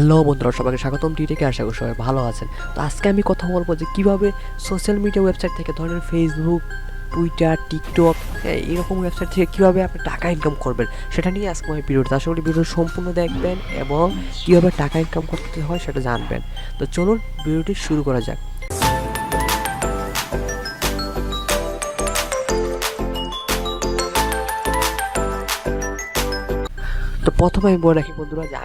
Hello বন্ধুরা, সবাইকে স্বাগতম টিটেকে। আশা করি সবাই ভালো আছেন। তো আজকে আমি কথা বলবো যে কীভাবে সোশ্যাল মিডিয়া ওয়েবসাইট থেকে ধরেন ফেসবুক, টুইটার, টিকটক এরকম ওয়েবসাইট থেকে কীভাবে আপনি টাকা ইনকাম করবেন সেটা নিয়ে আজকে আমি ভিডিওটা আশা করি ভিডিও সম্পূর্ণ দেখবেন এবং কীভাবে টাকা ইনকাম করতে হয় সেটা জানবেন। তো চলুন ভিডিওটি শুরু করা যাক। তো প্রথমে আমি বলে রাখি বন্ধুরা যে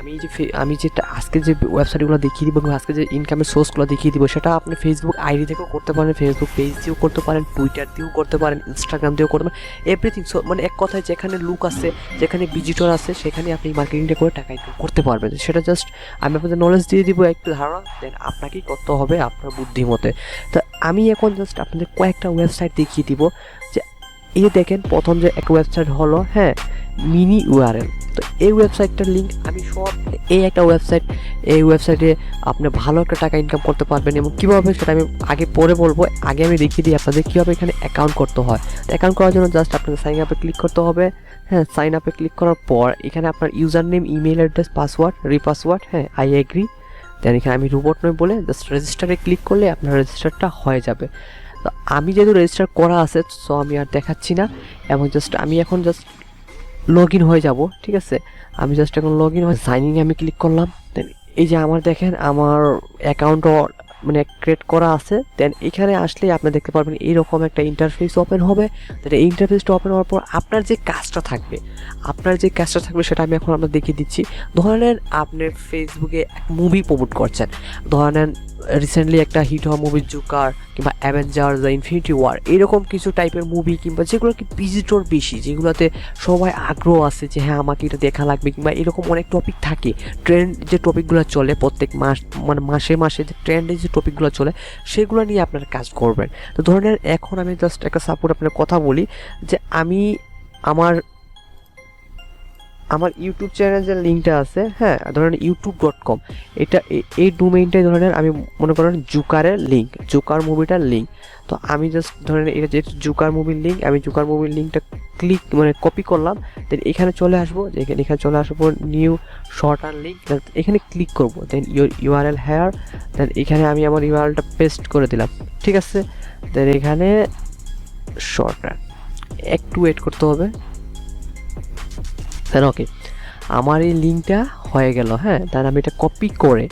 আমি যেটা আজকে যে ওয়েবসাইটগুলো দেখিয়ে দিব এবং আজকে যে ইনকামের সোর্সগুলো দেখিয়ে দিব সেটা আপনি ফেসবুক আইডি থেকেও করতে পারেন, ফেসবুক পেজ দিয়েও করতে পারেন, টুইটার দিয়েও করতে পারেন, ইনস্টাগ্রাম দিয়েও করতে পারেন, এভরিথিং। মানে এক কথায় যেখানে লুক আছে, যেখানে ভিজিটর আছে, সেখানে আপনি মার্কেটিংটা করে টাকা ইনকাম করতে পারবেন। সেটা জাস্ট আমি আপনাদের নলেজ দিয়ে দিব, একটু ধারণা দেন আপনাকেই করতে হবে আপনার বুদ্ধিমতে। তো আমি এখন জাস্ট আপনাদের কয়েকটা ওয়েবসাইট দেখিয়ে দিব। যে এই দেখেন, প্রথম যে একটা ওয়েবসাইট হলো মিনি ইউআরএল। তো এই ওয়েবসাইটটার লিঙ্ক আমি সব, এই একটা ওয়েবসাইট, এই ওয়েবসাইটে আপনি ভালো একটা টাকা ইনকাম করতে পারবেন এবং কীভাবে সেটা আমি আগে পরে বলবো। আগে আমি দেখিয়ে দিই আপনাদের কীভাবে এখানে অ্যাকাউন্ট করতে হয়। অ্যাকাউন্ট করার জন্য জাস্ট আপনাকে সাইন আপে ক্লিক করতে হবে। সাইন আপে ক্লিক করার পর এখানে আপনার user name, email address, password, repassword, I agree. Then এখানে আমি রোবট নয় বলে জাস্ট রেজিস্টারে ক্লিক করলে আপনার রেজিস্টারটা হয়ে যাবে। তো আমি যেহেতু রেজিস্টার করা আছে সো আমি আর দেখাচ্ছি না এবং আমি এখন লগ ইন হয়ে যাব। ঠিক আছে, আমি এখন লগ ইন হয়ে সাইন ইনে আমি ক্লিক করলাম। দেন এই যে আমার দেখেন আমার অ্যাকাউন্টও ক্রিয়েট করা আছে। দেন এখানে আসলে আপনি দেখতে পারবেন এইরকম একটা ইন্টারফেস ওপেন হবে। দেন এই ইন্টারফেসটা ওপেন হওয়ার পর আপনার যে কাজটা থাকবে সেটা আমি এখন আপনার দেখিয়ে দিচ্ছি। ধরেন আপনি ফেসবুকে মুভি প্রমোট করছেন, ধরেন রিসেন্টলি একটা হিট হওয়া মুভি জোকার কিংবা অ্যাভেঞ্জার্স, দ্য ইনফিনিটি ওয়ার, এরকম কিছু টাইপের মুভি কিংবা যেগুলো কি ভিজিটর বেশি, যেগুলোতে সবাই আগ্রহ আছে যে আমাকে এটা দেখা লাগবে, কিংবা এরকম অনেক টপিক থাকে, ট্রেন্ড যে টপিকগুলো চলে প্রত্যেক মাসে মাসে যে ট্রেন্ডের যে টপিকগুলো চলে সেগুলো নিয়ে আপনারা কাজ করবেন। তো ধরেন এখন আমি জাস্ট একটা সাপোর্ট আপনার কথা বলি যে আমি আমার ইউটিউব চ্যানেল যে লিঙ্কটা আছে, ধরেন youtube.com, এটা এই ডোমেইনটাই ধরেন আমি মনে করেন জোকারের লিঙ্ক, জোকার মুভিটার লিঙ্ক। তো আমি জাস্ট ধরেন এটা যেহেতু জোকার মুভির লিঙ্ক, আমি জোকার মুভির লিঙ্কটা কপি করলাম। দেন এখানে চলে আসবো, এখানে চলে আসবো নিউ শর্ট আর লিঙ্ক, এখানে ক্লিক করবো। দেন ইউআরএল হেয়ার, দেন এখানে আমি আমার ইউআরএলটা পেস্ট করে দিলাম। ঠিক আছে, দেন এখানে শর্ট একটু ওয়েট করতে হবে। ওকে, আমার এই লিঙ্কটা হয়ে গেল। তাই আমি এটা কপি করে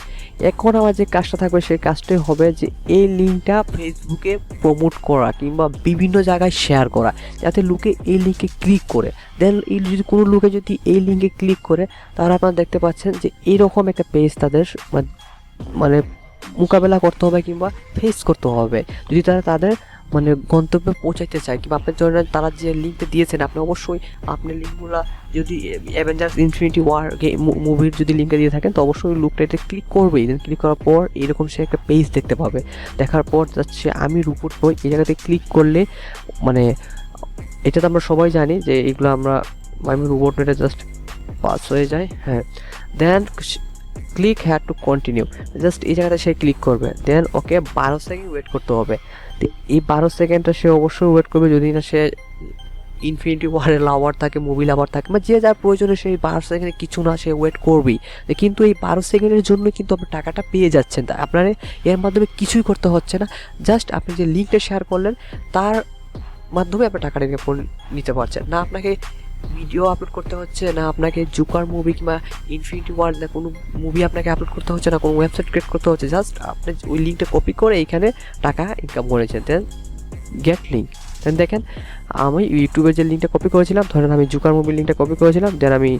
এখন আমার যে কাজটা থাকবে সেই কাজটাই হবে যে এই লিঙ্কটা ফেসবুকে প্রমোট করা কিংবা বিভিন্ন জায়গায় শেয়ার করা, যাতে লোকে এই লিঙ্কে ক্লিক করে। দেন যদি কোনো লোকে যদি এই লিঙ্কে ক্লিক করে তাহলে আপনারা দেখতে পাচ্ছেন যে এইরকম একটা পেজ তাদের মানে মোকাবেলা করতে হবে কিংবা ফেস করতে হবে যদি তাদের গন্তব্যে পৌঁছাইতে চায়। কিংবা আপনার জন্য তারা যে লিঙ্কটা দিয়েছেন আপনি অবশ্যই আপনি লিঙ্কগুলো যদি অ্যাভেঞ্জার্স ইনফিনিটি ওয়ার মুভির যদি লিঙ্কটা দিয়ে থাকেন তো অবশ্যই লোকটা এটা ক্লিক করবেই। দেন ক্লিক করার পর এরকম সে একটা পেজ দেখতে পাবে। দেখার পর যাচ্ছে আমি রিপোর্ট বই, এই জায়গাতে ক্লিক করলে এটা তো আমরা সবাই জানি যে এগুলো আমি রোবট এটা জাস্ট পাস হয়ে যায়। Then click had to continue, just এই জায়গাটা সে ক্লিক করবে। দেন ওকে 12 সেকেন্ড ওয়েট করতে হবে। তো এই 12 সেকেন্ডটা সে অবশ্যই ওয়েট করবে, যদি না সে ইনফিনিটি ওয়ারের লাভার থাকে, মুভি লাভার থাকে, বা যে যার প্রয়োজনে সেই 12 সেকেন্ডে কিছু না সে ওয়েট করবেই। কিন্তু এই 12 সেকেন্ডের জন্য কিন্তু আপনি টাকাটা পেয়ে যাচ্ছেন। তা আপনার এর মাধ্যমে কিছুই করতে হচ্ছে না, জাস্ট আপনি যে লিঙ্কটা শেয়ার করলেন তার মাধ্যমে আপনি টাকাটা নিতে পারছেন না। আপনাকে ভিডিও আপলোড করতে হচ্ছে না, আপনাকে জোকার মুভি কিংবা ইনফিনিটি ওয়ার্ল্ড না কোনো মুভি আপনাকে আপলোড করতে হচ্ছে না, কোনো ওয়েবসাইট ক্রিয়েট করতে হচ্ছে। জাস্ট আপনি ওই লিঙ্কটা কপি করে এইখানে টাকা ইনকাম করেছেন। দেন গেট লিঙ্ক, দেন দেখেন আমি ইউটিউবের যে লিঙ্কটা কপি করেছিলাম, ধরেন আমি জোকার মুভির লিঙ্কটা কপি করেছিলাম, দেন আমি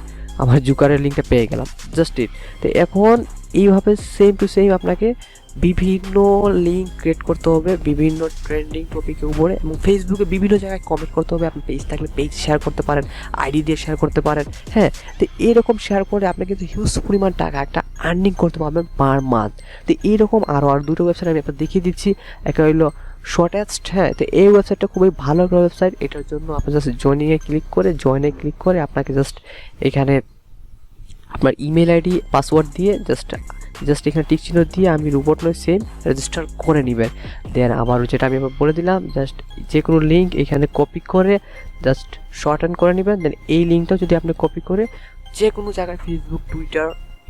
আমার জোকারের লিঙ্কটা পেয়ে গেলাম। Just it. তো এখন এইভাবে সেম টু সেম আপনাকে বিভিন্ন লিঙ্ক ক্রিয়েট করতে হবে বিভিন্ন ট্রেন্ডিং টপিকের উপরে এবং ফেসবুকে বিভিন্ন জায়গায় কমেন্ট করতে হবে। আপনি পেজ থাকলে পেজ শেয়ার করতে পারেন, আইডি দিয়ে শেয়ার করতে পারেন। তো এরকম শেয়ার করে আপনি কিন্তু হিউজ পরিমাণ টাকা একটা আর্নিং করতে পারবেন পার মান্থ। তো এইরকম আরও দুটো ওয়েবসাইট আমি আপনার দেখিয়ে দিচ্ছি। একটা হইলো শর্টেস্ট। তো এই ওয়েবসাইটটা খুবই ভালো একটা ওয়েবসাইট। এটার জন্য আপনি জাস্ট জয়েনে ক্লিক করে আপনাকে জাস্ট এখানে আপনার ইমেল আইডি পাসওয়ার্ড দিয়ে জাস্ট এখানে টিক চিহ্ন দিয়ে আমি রোবট নয় সেম রেজিস্টার করে নেবেন। দেন আবারও যেটা আমি বলে দিলাম, জাস্ট যে কোনো লিঙ্ক এখানে কপি করে জাস্ট শর্ট হ্যান্ড করে নেবেন। দেন এই লিঙ্কটাও যদি আপনি কপি করে যে কোনো জায়গায় ফেসবুক, টুইটার,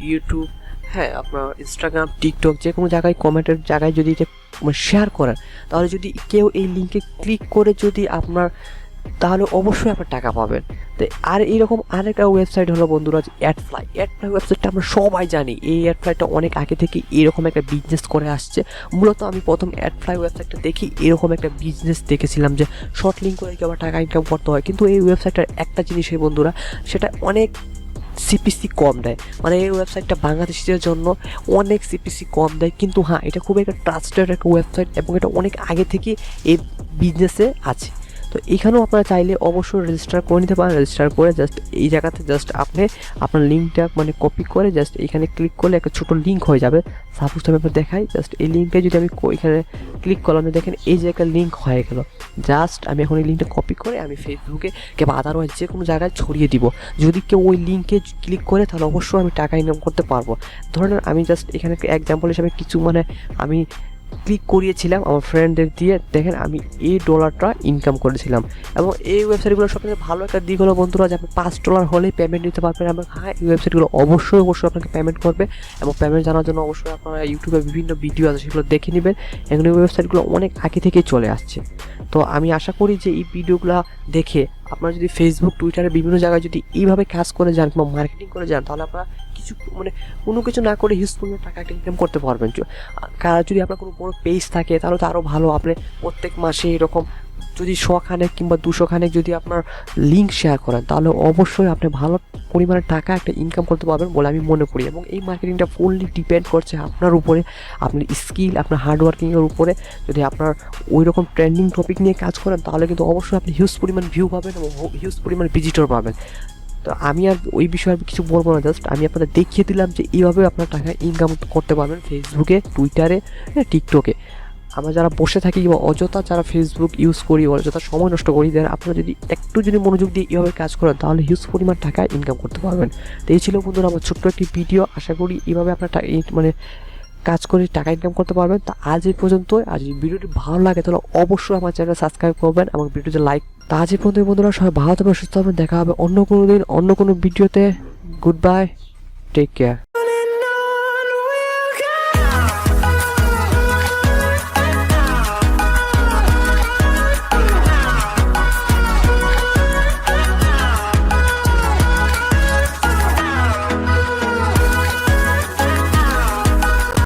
ইউটিউব হ্যাঁ, আপনার ইনস্টাগ্রাম, টিকটক যে কোনো জায়গায় কমেন্টের জায়গায় যদি এটা শেয়ার করেন, তাহলে যদি কেউ এই লিঙ্কে ক্লিক করে যদি আপনার, তাহলে অবশ্যই আপনার টাকা পাবেন। তো আর এইরকম আরেকটা ওয়েবসাইট হলো বন্ধুরা অ্যাডফ্লাই। অ্যাডফ্লাই ওয়েবসাইটটা আমরা সবাই জানি, এই অ্যাডফ্লাইটা অনেক আগে থেকে এরকম একটা বিজনেস করে আসছে। মূলত আমি প্রথম অ্যাডফ্লাই ওয়েবসাইটটা দেখি এরকম একটা বিজনেস দেখেছিলাম যে শর্ট লিঙ্ক করে কি আবার টাকা ইনকাম করতে হয়। কিন্তু এই ওয়েবসাইটটার একটা জিনিসই বন্ধুরা, সেটা অনেক সিপিসি কম দেয়। মানে এই ওয়েবসাইটটা বাংলাদেশিদের জন্য অনেক সিপিসি কম দেয়, কিন্তু হ্যাঁ, এটা খুব একটা ট্রাস্টেড একটা ওয়েবসাইট এবং এটা অনেক আগে থেকে এই বিজনেসে আছে। তো এখানেও আপনারা চাইলে অবশ্যই রেজিস্টার করে নিতে পারেন। রেজিস্টার করে জাস্ট এই জায়গাতে জাস্ট আপনি আপনার লিঙ্কটা মানে কপি করে জাস্ট এখানে ক্লিক করলে একটা ছোটো লিঙ্ক হয়ে যাবে। সাপোজ আমি আপনার দেখাই, জাস্ট এই লিঙ্কটা যদি আমি এখানে ক্লিক করলাম, দেখেন এই যে একটা লিঙ্ক হয়ে গেল। জাস্ট আমি এখন এই লিঙ্কটা কপি করে আমি ফেসবুকে কিংবা আদারওয়াইজ যে কোনো জায়গায় ছড়িয়ে দিব। যদি কেউ ওই লিঙ্কে ক্লিক করে তাহলে অবশ্যই আমি টাকা ইনকাম করতে পারবো। ধরেন আমি জাস্ট এখানে এক্সাম্পল হিসাবে কিছু মানে আমি ক্লিক করিয়েছিলাম আমার ফ্রেন্ডদের দিয়ে, দেখেন আমি এই ডলারটা ইনকাম করেছিলাম। এবং এই ওয়েবসাইটগুলো সবথেকে ভালো একটা দিক হলো বন্ধুরা যে আপনি $5 হলেই পেমেন্ট নিতে পারবেন। এবং হ্যাঁ, এই ওয়েবসাইটগুলো অবশ্যই আপনাকে পেমেন্ট করবে, এবং পেমেন্ট জানার জন্য অবশ্যই আপনারা ইউটিউবে বিভিন্ন ভিডিও আছে সেগুলো দেখে নেবেন। এখন এই ওয়েবসাইটগুলো অনেক আগে থেকেই চলে আসছে। তো আমি আশা করি যে এই ভিডিওগুলো দেখে আপনারা যদি ফেসবুক, টুইটারে বিভিন্ন জায়গায় যদি এইভাবে কাজ করে যান কিংবা মার্কেটিং করে যান, তাহলে আপনারা কিছু মানে কোনো কিছু না করে হিউজ পরিমাণ টাকা ইনকাম করতে পারবেন। যদি আপনার কোনো বড় পেজ থাকে তাহলে তো আরও ভালো। আপনি প্রত্যেক মাসে এরকম যদি 100 খানেক কিংবা 200 খানেক যদি আপনার লিঙ্ক শেয়ার করেন, তাহলে অবশ্যই আপনি ভালো পরিমাণে টাকা একটা ইনকাম করতে পারবেন বলে আমি মনে করি। এবং এই মার্কেটিংটা ফুললি ডিপেন্ড করছে আপনার উপরে, আপনার স্কিল, আপনার হার্ডওয়ার্কিংয়ের উপরে। যদি আপনার ওই রকম ট্রেন্ডিং টপিক নিয়ে কাজ করেন, তাহলে কিন্তু অবশ্যই আপনি হিউজ পরিমাণ ভিউ পাবেন এবং হিউজ পরিমাণ ভিজিটর পাবেন। তো আমি আর ওই বিষয়ে কিছু বলবো না, জাস্ট আমি আপনাদের দেখিয়ে দিলাম যে এইভাবে আপনার টাকা ইনকাম করতে পারবেন ফেসবুকে, টুইটারে, টিকটকে। আমরা যারা বসে থাকি বা অযথা যারা ফেসবুক ইউজ করি, অযথা সময় নষ্ট করি, দেন আপনারা যদি একটু যদি মনোযোগ দিয়ে এইভাবে কাজ করেন, তাহলে হিউজ পরিমাণ টাকা ইনকাম করতে পারবেন। তো এই ছিল বন্ধুরা আমার ছোট্ট একটি ভিডিও। আশা করি এইভাবে আপনার মানে কাজ করে টাকা ইনকাম করতে পারবেন। তা আজ এই পর্যন্তই। আর যদি ভিডিওটি ভালো লাগে তাহলে অবশ্যই আমার চ্যানেল সাবস্ক্রাইব করবেন এবং ভিডিওতে লাইক। তা আজ এই পর্যন্ত বন্ধুরা, সবাই ভালো থাকবেন, সুস্থ হবেন। দেখা হবে অন্য কোনো দিন অন্য কোনো ভিডিওতে। Good bye, take care.